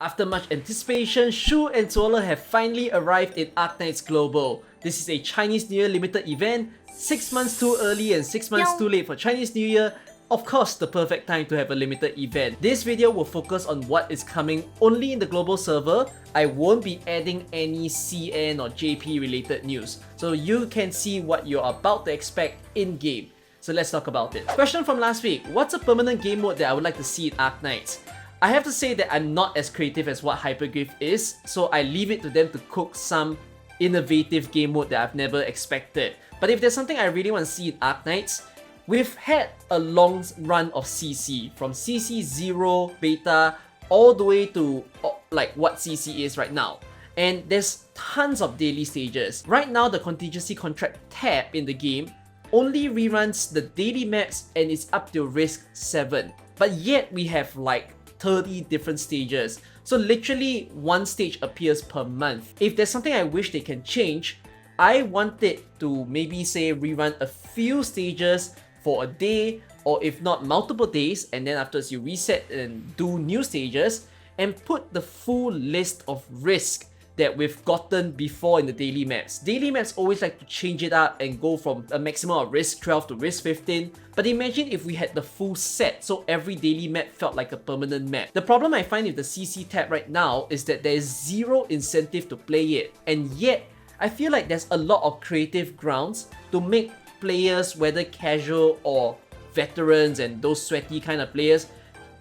After much anticipation, SHU and ZUO have finally arrived in Arknights Global. This is a Chinese New Year limited event, 6 months too early and 6 months too late for Chinese New Year. Of course, the perfect time to have a limited event. This video will focus on what is coming only in the global server. I won't be adding any CN or JP related news, so you can see what you're about to expect in-game. So let's talk about it. Question from last week: what's a permanent game mode that I would like to see in Arknights? I have to say that I'm not as creative as what Hypergryph is, so I leave it to them to cook some innovative game mode that I've never expected. But if there's something I really want to see in Arknights, we've had a long run of CC, from CC 0, beta, all the way to like what CC is right now. And there's tons of daily stages. Right now, the contingency contract tab in the game only reruns the daily maps and it's up to risk 7. But yet we have like 30 different stages. So literally one stage appears per month. If there's something I wish they can change, I want it to maybe say rerun a few stages for a day, or if not multiple days, and then afterwards you reset and do new stages, and put the full list of risk that we've gotten before in the daily maps. Daily maps always like to change it up and go from a maximum of risk 12 to risk 15. But imagine if we had the full set, so every daily map felt like a permanent map. The problem I find with the CC tab right now is that there is zero incentive to play it, and yet I feel like there's a lot of creative grounds to make players, whether casual or veterans and those sweaty kind of players,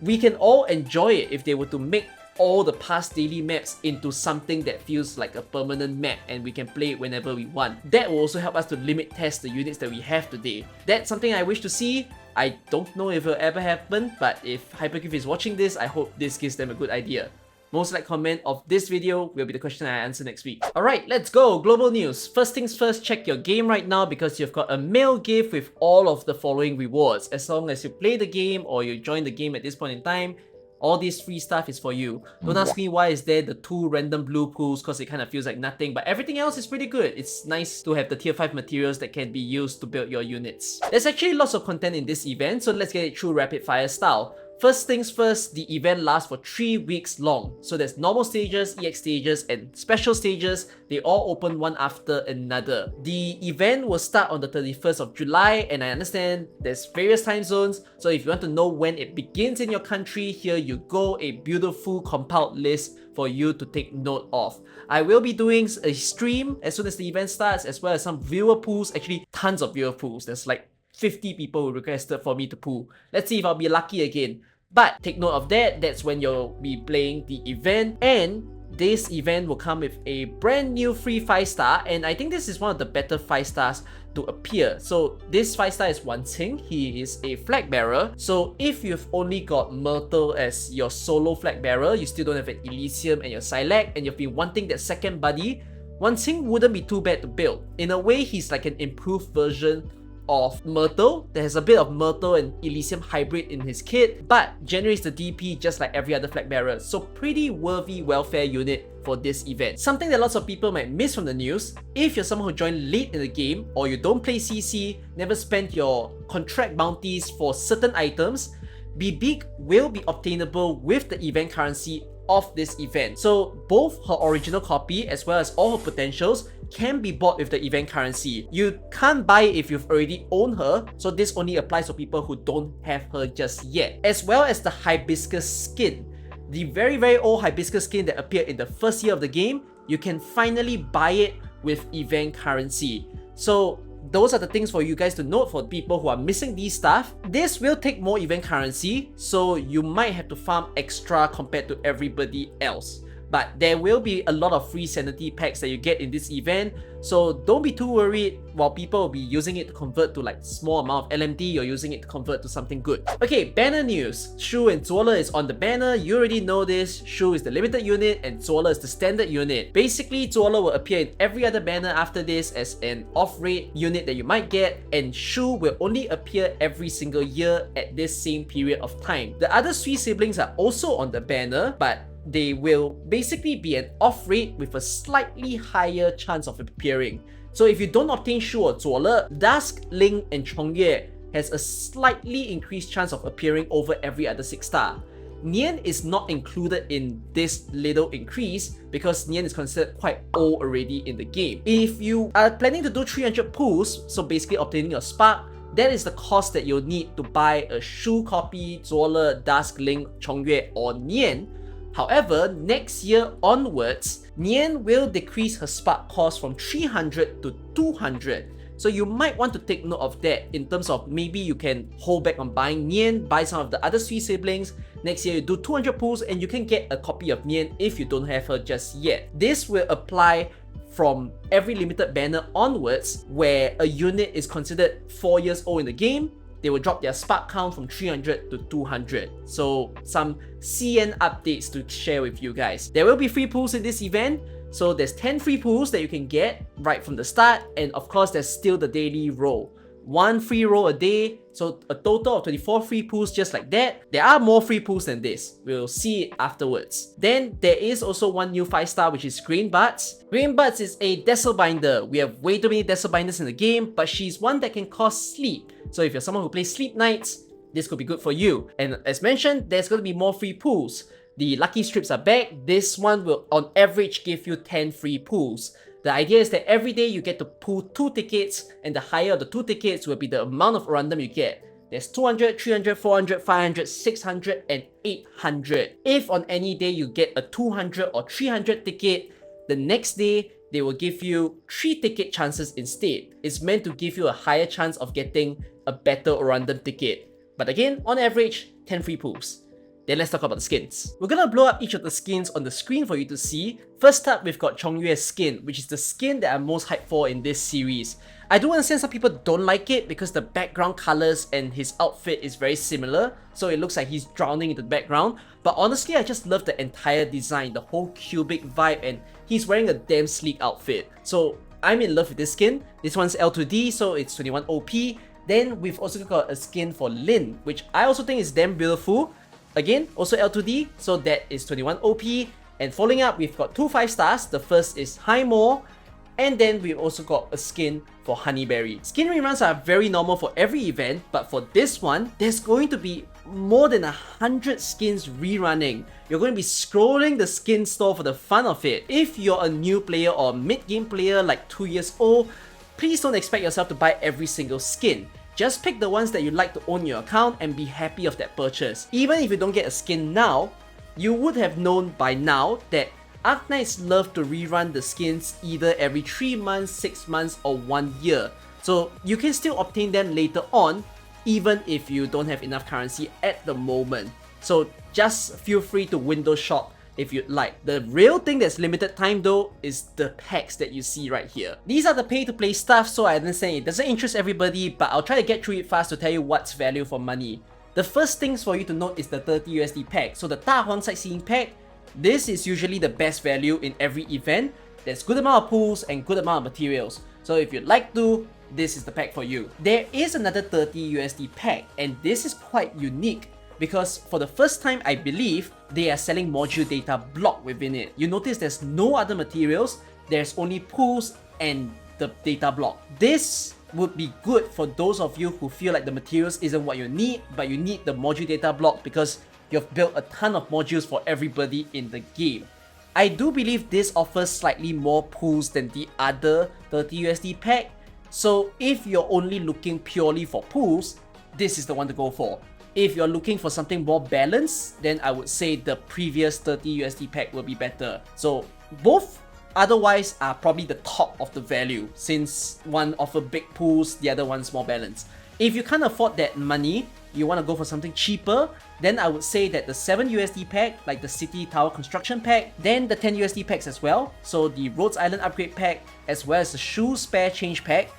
we can all enjoy it if they were to make all the past daily maps into something that feels like a permanent map and we can play it whenever we want. That will also help us to limit test the units that we have today. That's something I wish to see. I don't know if it'll ever happen, but if Hypergryph is watching this, I hope this gives them a good idea. Most liked comment of this video will be the question I answer next week. Alright, let's go! Global news. First things first, check your game right now because you've got a mail gift with all of the following rewards. As long as you play the game or you join the game at this point in time, all this free stuff is for you. Don't ask me why is there the 2 random blue pools, because it kind of feels like nothing, but everything else is pretty good. It's nice to have the tier 5 materials that can be used to build your units. There's actually lots of content in this event, so let's get it through rapid fire style. First things first, the event lasts for 3 weeks long. So there's normal stages, EX stages, and special stages. They all open one after another. The event will start on the 31st of July, and I understand there's various time zones. So if you want to know when it begins in your country, here you go, a beautiful compiled list for you to take note of. I will be doing a stream as soon as the event starts, as well as some viewer pools, actually tons of viewer pools. There's like 50 people who requested for me to pool. Let's see if I'll be lucky again. But take note of that, that's when you'll be playing the event, and this event will come with a brand new free 5-star, and I think this is one of the better 5-stars to appear. So this 5-star is Qing. He is a flag bearer. So if you've only got Myrtle as your solo flag bearer, you still don't have an Elysium and your Silac, and you've been wanting that second buddy, Qing wouldn't be too bad to build. In a way, he's like an improved version of Myrtle. There has a bit of Myrtle and Elysium hybrid in his kit, but generates the DP just like every other flag bearer. So pretty worthy welfare unit for this event. Something that lots of people might miss from the news: if you're someone who joined late in the game, or you don't play CC, never spent your contract bounties for certain items, Big will be obtainable with the event currency of this event. So both her original copy as well as all her potentials can be bought with the event currency. You can't buy it if you've already owned her, so this only applies to people who don't have her just yet. As well as the Hibiscus skin. The very old Hibiscus skin that appeared in the first year of the game, you can finally buy it with event currency. So those are the things for you guys to note for people who are missing these stuff. This will take more event currency, so you might have to farm extra compared to everybody else. But there will be a lot of free sanity packs that you get in this event, so don't be too worried while people will be using it to convert to like small amount of LMD, you're using it to convert to something good. Okay, banner news. SHU and ZUO is on the banner. You already know this. SHU is the limited unit and ZUO is the standard unit. Basically, ZUO will appear in every other banner after this as an off-rate unit that you might get, and SHU will only appear every single year at this same period of time. The other 3 siblings are also on the banner, but they will basically be an off rate with a slightly higher chance of appearing. So if you don't obtain SHU or ZUO, Dusk, Ling, and Chongyue has a slightly increased chance of appearing over every other 6-star. Nian is not included in this little increase because Nian is considered quite old already in the game. If you are planning to do 300 pulls, so basically obtaining your spark, that is the cost that you'll need to buy a SHU copy, ZUO, Dusk, Link, Chongyue, or Nian. However, next year onwards, Nian will decrease her spark cost from 300 to 200. So you might want to take note of that in terms of maybe you can hold back on buying Nian, buy some of the other Sui siblings. Next year you do 200 pulls and you can get a copy of Nian if you don't have her just yet. This will apply from every limited banner onwards where a unit is considered 4 years old in the game. They will drop their spark count from 300 to 200. So some CN updates to share with you guys. There will be free pulls in this event. So there's 10 free pulls that you can get right from the start, and of course there's still the daily roll. 1 free roll a day, so a total of 24 free pulls just like that. There are more free pulls than this. We'll see it afterwards. Then there is also one new 5-star which is Green Buds. Green Buds is a Desel Binder. We have way too many Desel Binders in the game, but she's one that can cause sleep. So if you're someone who plays Sleep Knights, this could be good for you. And as mentioned, there's going to be more free pulls. The lucky strips are back. This one will on average give you 10 free pulls. The idea is that every day you get to pull 2 tickets, and the higher of the 2 tickets will be the amount of random you get. There's 200, 300, 400, 500, 600, and 800. If on any day you get a 200 or 300 ticket, the next day they will give you 3 ticket chances instead. It's meant to give you a higher chance of getting a better random ticket. But again, on average, 10 free pulls. Then let's talk about the skins. We're gonna blow up each of the skins on the screen for you to see. First up, we've got Chongyue's skin, which is the skin that I'm most hyped for in this series. I do understand some people don't like it because the background colors and his outfit is very similar, so it looks like he's drowning in the background. But honestly, I just love the entire design, the whole cubic vibe, and he's wearing a damn sleek outfit. So I'm in love with this skin. This one's L2D, so it's 21 OP. Then we've also got a skin for Lin, which I also think is damn beautiful. Again, also L2D, so that is 21 OP. And following up, we've got 2 5-stars. The first is Highmore, and then we've also got a skin for Honeyberry. Skin reruns are very normal for every event, but for this one, there's going to be more than 100 skins rerunning. You're going to be scrolling the skin store for the fun of it. If you're a new player or mid-game player like 2 years old, please don't expect yourself to buy every single skin. Just pick the ones that you like to own in your account and be happy of that purchase. Even if you don't get a skin now, you would have known by now that Arknights love to rerun the skins either every 3 months, 6 months, or 1 year. So you can still obtain them later on, even if you don't have enough currency at the moment. So just feel free to window shop if you'd like. The real thing that's limited time though is the packs that you see right here. These are the pay to play stuff, so I understand it doesn't interest everybody, but I'll try to get through it fast to tell you what's value for money. The first things for you to note is the 30 USD pack. So the Da Huang Sightseeing pack, this is usually the best value in every event. There's good amount of pulls and good amount of materials. So if you'd like to, this is the pack for you. There is another 30 USD pack, and this is quite unique because for the first time, I believe, they are selling module data block within it. You notice there's no other materials, there's only pools and the data block. This would be good for those of you who feel like the materials isn't what you need, but you need the module data block because you've built a ton of modules for everybody in the game. I do believe this offers slightly more pools than the other 30 USD pack, so if you're only looking purely for pools, this is the one to go for. If you're looking for something more balanced, then I would say the previous 30 USD pack will be better. So both otherwise are probably the top of the value since one offers big pools, the other one's more balanced. If you can't afford that money, you want to go for something cheaper, then I would say that the 7 USD pack, like the City Tower Construction pack, then the 10 USD packs as well, so the Rhodes Island Upgrade pack, as well as the SHU Spare Change pack,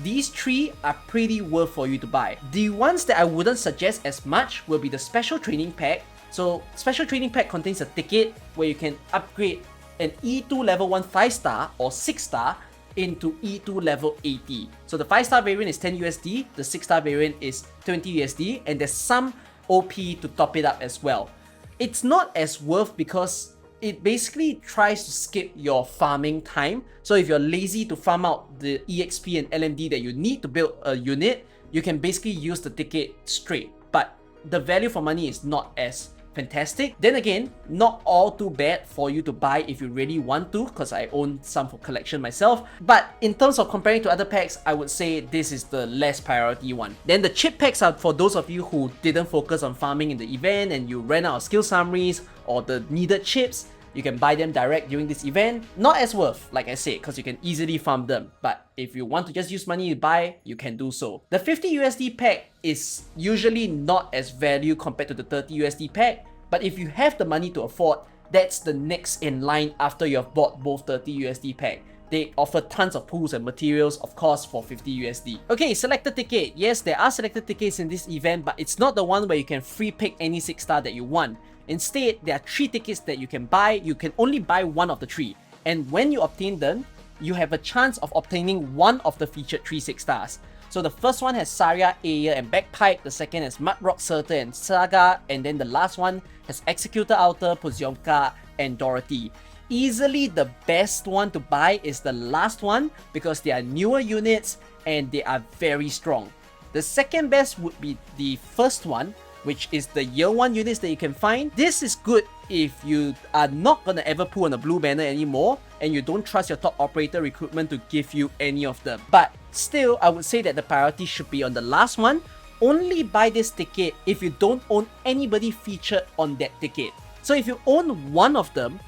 these 3 are pretty worth for you to buy. The ones that I wouldn't suggest as much will be the Special Training pack. So Special Training pack contains a ticket where you can upgrade an E2 level 1 5-star or 6-star into E2 level 80. So the 5-star variant is 10 USD, the 6-star variant is 20 USD, and there's some OP to top it up as well. It's not as worth because it basically tries to skip your farming time. So if you're lazy to farm out the EXP and LMD that you need to build a unit, you can basically use the ticket straight. But the value for money is not as fantastic. Then again, not all too bad for you to buy if you really want to, because I own some for collection myself. But in terms of comparing to other packs, I would say this is the less priority one. Then the chip packs are for those of you who didn't focus on farming in the event and you ran out of skill summaries or the needed chips. You can buy them direct during this event. Not as worth, like I said, because you can easily farm them. But if you want to just use money to buy, you can do so. The 50 USD pack is usually not as value compared to the 30 USD pack. But if you have the money to afford, that's the next in line after you have bought both 30 USD pack. They offer tons of pools and materials, of course, for 50 USD. Okay, Selector Ticket. Yes, there are Selector Tickets in this event, but it's not the one where you can free pick any 6-star that you want. Instead, there are 3 tickets that you can buy. You can only buy one of the 3. And when you obtain them, you have a chance of obtaining one of the featured 3 6-stars. So the first one has Saria, Aya, and Bagpipe. The second has Mudrock, Surtur, and Saga. And then the last one has Executor Outer, Poziomka, and Dorothy. Easily the best one to buy is the last one because they are newer units and they are very strong. The second best would be the first one, which is the year 1 units that you can find. This is good if you are not gonna ever pull on a blue banner anymore and you don't trust your top operator recruitment to give you any of them. But still, I would say that the priority should be on the last one. Only buy this ticket if you don't own anybody featured on that ticket. So if you own one of them,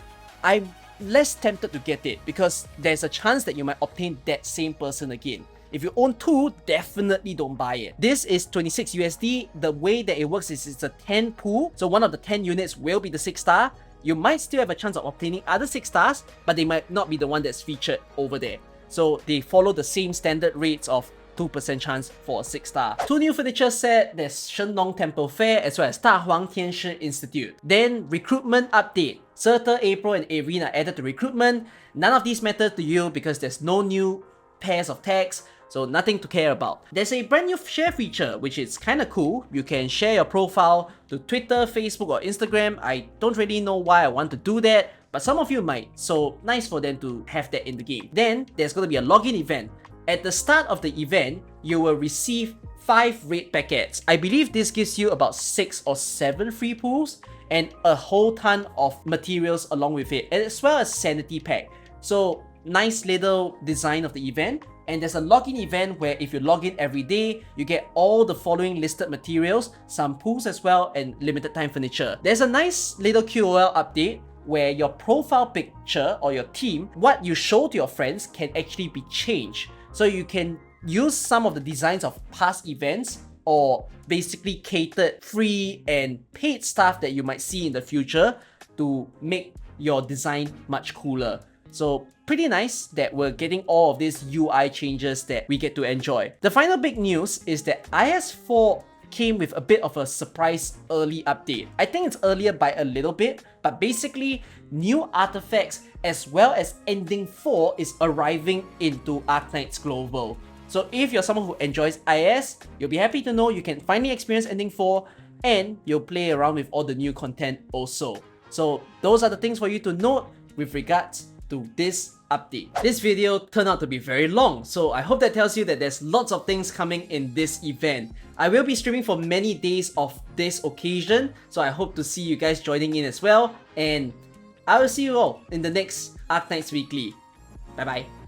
I'm less tempted to get it because there's a chance that you might obtain that same person again. If you own 2, definitely don't buy it. This is 26 USD. The way that it works is it's a 10 pool. So one of the 10 units will be the 6-star. You might still have a chance of obtaining other 6-stars, but they might not be the one that's featured over there. So they follow the same standard rates of 2% chance for a 6-star. 2 new furniture set, there's Shenlong Temple Fair as well as Da Huang Tianshi Institute. Then recruitment update. Surtur, April, and Avery are added to recruitment. None of these matter to you because there's no new pairs of tags. So nothing to care about. There's a brand new share feature, which is kinda cool. You can share your profile to Twitter, Facebook, or Instagram. I don't really know why I want to do that, but some of you might, so nice for them to have that in the game. Then there's gonna be a login event. At the start of the event, you will receive 5 raid packets. I believe this gives you about 6 or 7 free pools and a whole ton of materials along with it, as well as sanity pack. So nice little design of the event. And there's a login event where if you log in every day, you get all the following listed materials, some pools as well, and limited time furniture. There's a nice little QOL update where your profile picture or your team, what you show to your friends can actually be changed. So you can use some of the designs of past events or basically catered free and paid stuff that you might see in the future to make your design much cooler. So pretty nice that we're getting all of these UI changes that we get to enjoy. The final big news is that IS4 came with a bit of a surprise early update. I think it's earlier by a little bit, but basically new artifacts as well as Ending 4 is arriving into Arknights Global. So if you're someone who enjoys IS, you'll be happy to know you can finally experience Ending 4 and you'll play around with all the new content also. So those are the things for you to note with regards to this update. This video turned out to be very long, so I hope that tells you that there's lots of things coming in this event. I will be streaming for many days of this occasion, so I hope to see you guys joining in as well, and I will see you all in the next Arknights Weekly. Bye bye.